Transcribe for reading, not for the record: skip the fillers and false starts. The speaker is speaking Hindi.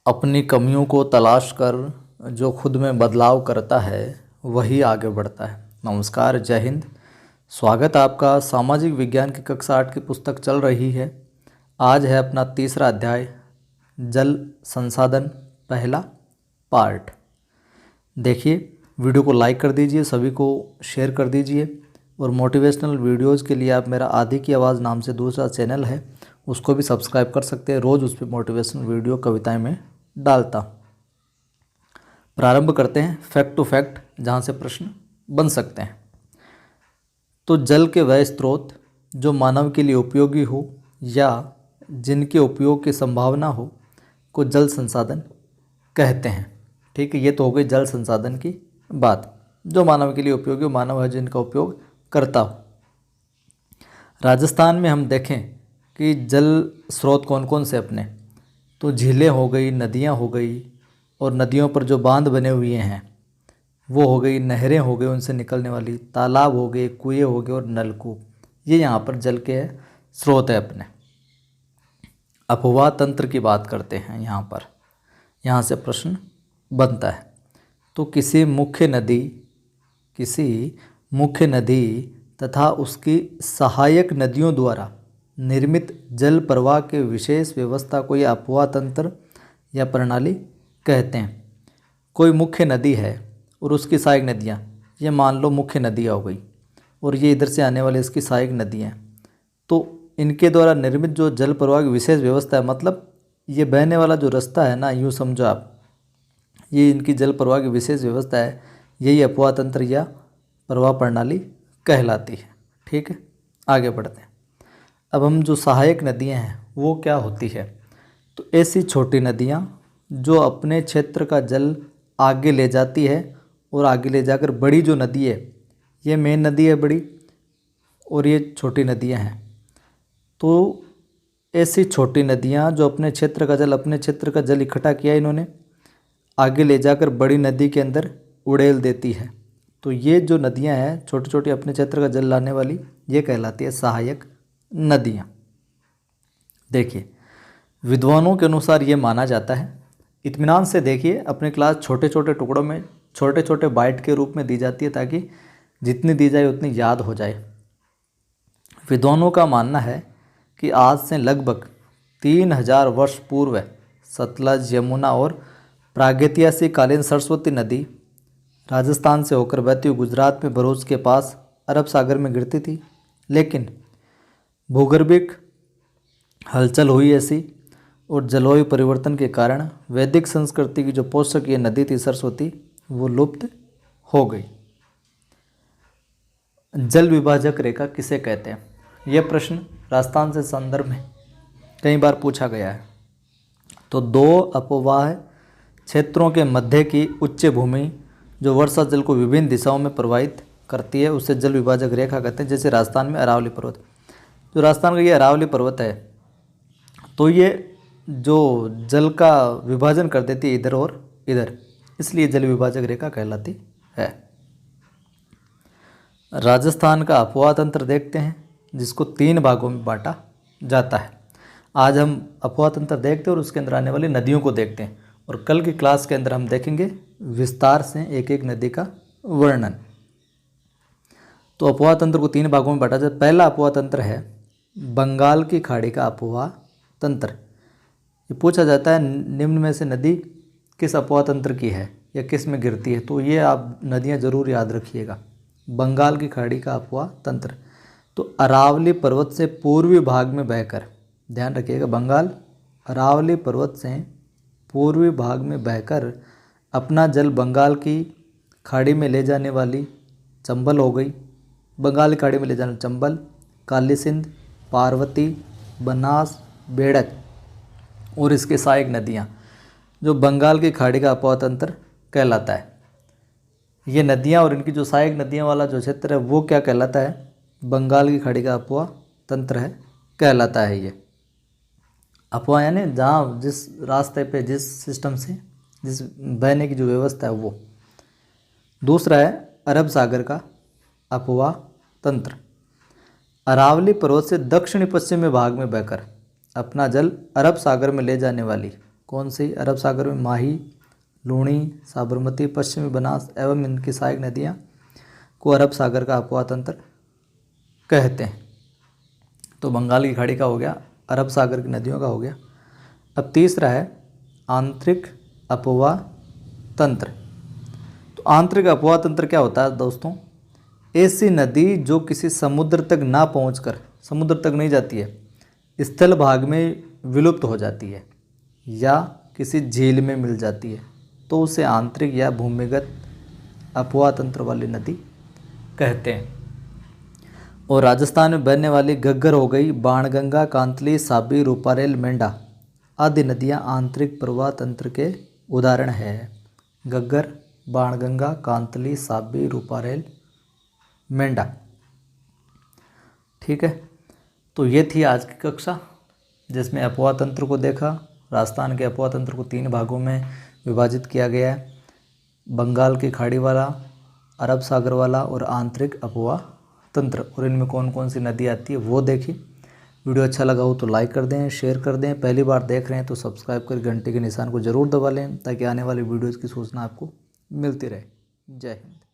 अपनी कमियों को तलाश कर जो खुद में बदलाव करता है वही आगे बढ़ता है। नमस्कार, जय हिंद। स्वागत है आपका। सामाजिक विज्ञान की कक्षा 8 की पुस्तक चल रही है। आज है अपना तीसरा अध्याय, जल संसाधन, पहला पार्ट। देखिए, वीडियो को लाइक कर दीजिए, सभी को शेयर कर दीजिए और मोटिवेशनल वीडियोज़ के लिए आप मेरा आदि की आवाज़ नाम से दूसरा चैनल है, उसको भी सब्सक्राइब कर सकते हैं। रोज़ उस पर मोटिवेशनल वीडियो कविताएं में डालता। प्रारंभ करते हैं फैक्ट टू फैक्ट, जहाँ से प्रश्न बन सकते हैं। तो जल के वह स्रोत जो मानव के लिए उपयोगी हो या जिनके उपयोग की संभावना हो को जल संसाधन कहते हैं। ठीक है, ये तो हो गई जल संसाधन की बात। जो मानव के लिए उपयोगी हो, मानव है जिनका उपयोग करता हो। राजस्थान में हम देखें कि जल स्रोत कौन कौन से अपने, तो झीलें हो गई, नदियाँ हो गई, और नदियों पर जो बांध बने हुए हैं वो हो गई, नहरें हो गई उनसे निकलने वाली, तालाब हो गए, कुएँ हो गए और नलकूप, ये यहाँ पर जल के स्रोत है अपने। अपवाह तंत्र की बात करते हैं यहाँ पर, यहाँ से प्रश्न बनता है। तो किसी मुख्य नदी तथा उसकी सहायक नदियों द्वारा निर्मित जल प्रवाह के विशेष व्यवस्था को यह अपवाह तंत्र या प्रणाली कहते हैं। कोई मुख्य नदी है और उसकी सहायक नदियाँ, ये मान लो मुख्य नदियाँ हो गई और ये इधर से आने वाले इसकी सहायक नदियाँ, तो इनके द्वारा निर्मित जो जल प्रवाह की विशेष व्यवस्था है, मतलब ये बहने वाला जो रास्ता है ना, यूँ समझो आप, ये इनकी जल प्रवाह की विशेष व्यवस्था है, यही अपवाह तंत्र या प्रवाह प्रणाली कहलाती है। ठीक है, आगे बढ़ते हैं। अब हम जो सहायक नदियाँ हैं वो क्या होती है, तो ऐसी छोटी नदियाँ जो अपने क्षेत्र का जल आगे ले जाती है और आगे ले जाकर बड़ी जो नदी है, ये मेन नदी है बड़ी और ये छोटी नदियाँ हैं। तो ऐसी छोटी नदियाँ जो अपने क्षेत्र का जल इकट्ठा किया इन्होंने, आगे ले जाकर बड़ी नदी के अंदर उड़ेल देती है। तो ये जो नदियाँ हैं छोटी छोटी अपने क्षेत्र का जल लाने वाली, ये कहलाती है सहायक नदियाँ। देखिए, विद्वानों के अनुसार ये माना जाता है, इत्मीनान से देखिए, अपनी क्लास छोटे छोटे टुकड़ों में छोटे छोटे बाइट के रूप में दी जाती है ताकि जितनी दी जाए उतनी याद हो जाए। विद्वानों का मानना है कि आज से लगभग 3000 वर्ष पूर्व सतलज, यमुना और प्रागैतिहासिक कालीन सरस्वती नदी राजस्थान से होकर बहती हुई गुजरात में भरूच के पास अरब सागर में गिरती थी। लेकिन भूगर्भिक हलचल हुई ऐसी और जलवायु परिवर्तन के कारण वैदिक संस्कृति की जो पोषक ये नदी थी सरस्वती, वो लुप्त हो गई। जल विभाजक रेखा किसे कहते हैं, यह प्रश्न राजस्थान से संदर्भ में कई बार पूछा गया है। तो दो अपवाह क्षेत्रों के मध्य की उच्च भूमि जो वर्षा जल को विभिन्न दिशाओं में प्रवाहित करती है, उसे जल विभाजक रेखा कहते हैं। जैसे राजस्थान में अरावली पर्वत, जो राजस्थान का ये अरावली पर्वत है, तो ये जो जल का विभाजन कर देती है इधर और इधर, इसलिए जल विभाजक रेखा कहलाती है। राजस्थान का अपवाह तंत्र देखते हैं, जिसको 3 भागों में बांटा जाता है। आज हम अपवाह तंत्र देखते हैं और उसके अंदर आने वाली नदियों को देखते हैं, और कल की क्लास के अंदर हम देखेंगे विस्तार से एक एक नदी का वर्णन। तो अपवाह तंत्र को 3 भागों में बांटा जाता है। पहला अपवाह तंत्र है बंगाल की खाड़ी का अपवाह तंत्र। ये पूछा जाता है निम्न में से नदी किस अपवाह तंत्र की है या किस में गिरती है, तो ये आप नदियाँ जरूर याद रखिएगा। बंगाल की खाड़ी का अपवाह तंत्र, तो अरावली पर्वत से पूर्वी भाग में बहकर, ध्यान रखिएगा, बंगाल अरावली पर्वत से पूर्वी भाग में बहकर अपना जल बंगाल की खाड़ी में ले जाने वाली चंबल हो गई। बंगाल की खाड़ी में ले जाने चंबल, काली सिंध, पार्वती, बनास, बेड़क और इसके सहायक नदियाँ, जो बंगाल की खाड़ी का अपवाह तंत्र कहलाता है। ये नदियाँ और इनकी जो सहायक नदियाँ वाला जो क्षेत्र है वो क्या कहलाता है, बंगाल की खाड़ी का अपवाह तंत्र है कहलाता है। ये अपवाह यानी जहाँ जिस रास्ते पे, जिस सिस्टम से, जिस बहने की जो व्यवस्था है वो। दूसरा है अरब सागर का अपवाह तंत्र। अरावली पर्वत से दक्षिणी पश्चिमी भाग में बहकर अपना जल अरब सागर में ले जाने वाली कौन सी? अरब सागर में माही, लूणी, साबरमती, पश्चिमी बनास एवं इनकी सहायक नदियाँ को अरब सागर का अपवा तंत्र कहते हैं। तो बंगाल की खाड़ी का हो गया, अरब सागर की नदियों का हो गया। अब तीसरा है आंतरिक अपवा तंत्र। तो आंतरिक अपवा तंत्र क्या होता है दोस्तों? ऐसी नदी जो किसी समुद्र तक ना पहुंचकर, समुद्र तक नहीं जाती है, स्थल भाग में विलुप्त हो जाती है या किसी झील में मिल जाती है, तो उसे आंतरिक या भूमिगत अपवा तंत्र वाली नदी कहते हैं। और राजस्थान में बहने वाली घग्गर हो गई, बाणगंगा, कांतली, साबी, रूपारेल, मेंढा आदि नदियां आंतरिक प्रवाह तंत्र के उदाहरण हैं। घग्गर, बाणगंगा, कांतली, साबी, रूपारेल, मेंढा। ठीक है, तो ये थी आज की कक्षा जिसमें अपवा तंत्र को देखा। राजस्थान के अपवा तंत्र को 3 भागों में विभाजित किया गया है, बंगाल की खाड़ी वाला, अरब सागर वाला और आंतरिक अपवा तंत्र, और इनमें कौन कौन सी नदी आती है वो देखी। वीडियो अच्छा लगा हो तो लाइक कर दें, शेयर कर दें। पहली बार देख रहे हैं तो सब्सक्राइब कर घंटे के निशान को ज़रूर दबा लें ताकि आने वाली वीडियोज़ की सूचना आपको मिलती रहे। जय हिंद।